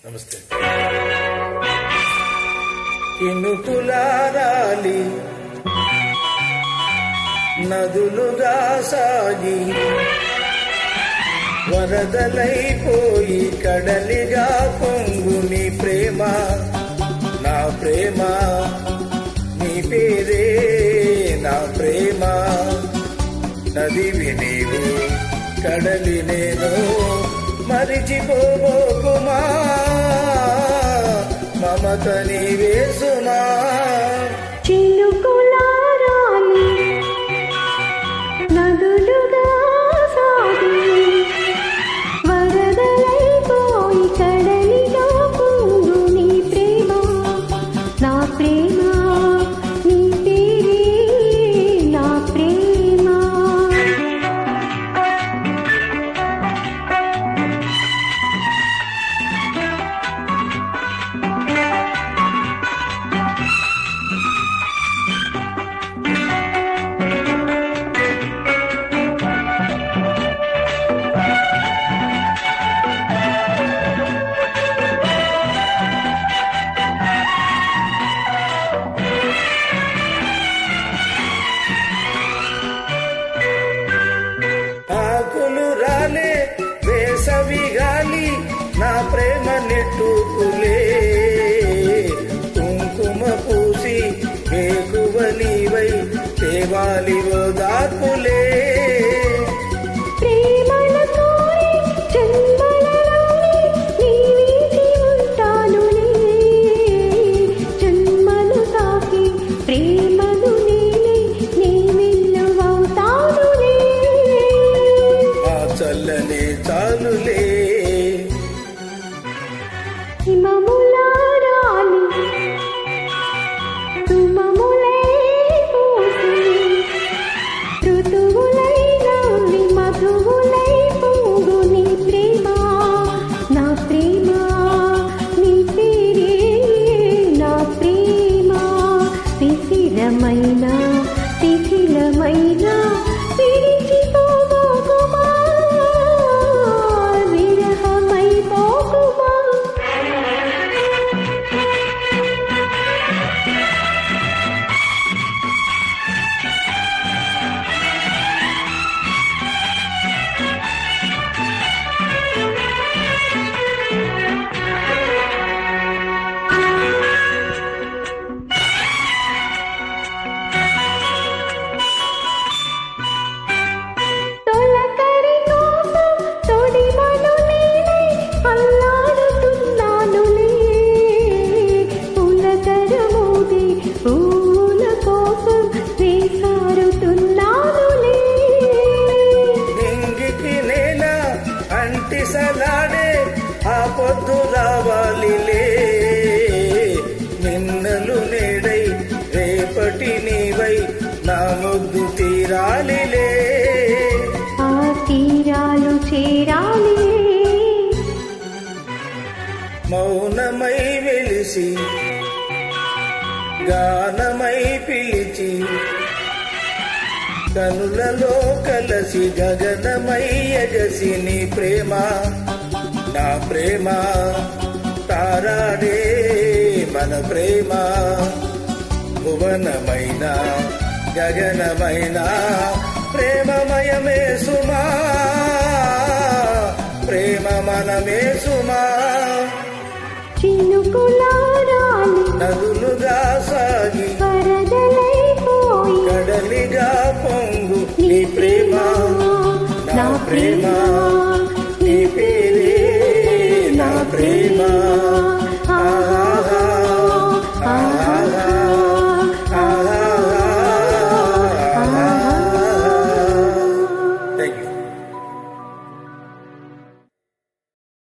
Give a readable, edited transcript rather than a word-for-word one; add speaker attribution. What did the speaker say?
Speaker 1: నమస్తే. ఇనుకులారాలి నదులుగా సాగి వరదలైపోయి కడలిగా పొంగు నీ ప్రేమ, నా ప్రేమ, నీ పేరే నా ప్రేమ. నదివి నీవు కడలి నేను మరిచిపోబోకుమా, మమత నీవే సుమా.
Speaker 2: చినుకులారాలి నదులుగా సాగి వరదలైపోయి కడలిగా పొంగు నీ ప్రేమ, నా ప్రేమ, నీ పేరే నా ప్రేమ.
Speaker 1: ఆకులు రాలే వేసవి గాలి నా ప్రేమ నెట్టుకులే, కుంకుమ పూసి వేకువ నీవై తేవాలి దాకులే. చల్లనే చాలులే
Speaker 2: హిమములారాలి తుమములై పూసి ఋతువులై నవ్వి మధువులై పొంగు నీ ప్రేమ, నా ప్రేమ, నీ పేరే నా ప్రేమ. శిథిలమైన శిథిలమైన విడిచిపోబోకుమా, విరహమైపోకుమా.
Speaker 1: సలాడే ఆ పొద్దు రావాలిలే, నిన్నలు నేడై రేపటి నీవై నా ముద్దు తీరాలిలే.
Speaker 2: ఆ తీరాలు చేరాలి
Speaker 1: మౌనమై వెలిసి గానమై పిలిచి కనులలో కలసి గగనమై ఎగసి నీ ప్రేమ, నా ప్రేమ. తారాడే మన ప్రేమ, భువనమైన గగనమైన ప్రేమమయమే సుమా, ప్రేమ మనమే సుమా.
Speaker 2: చినుకులారాలి
Speaker 1: నదులుగా సాగి
Speaker 2: వరదలైపోయి
Speaker 1: కడలిగా పొంగు నీ ప్రేమ, నా ప్రేమ, నీ పేరే నా ప్రేమ.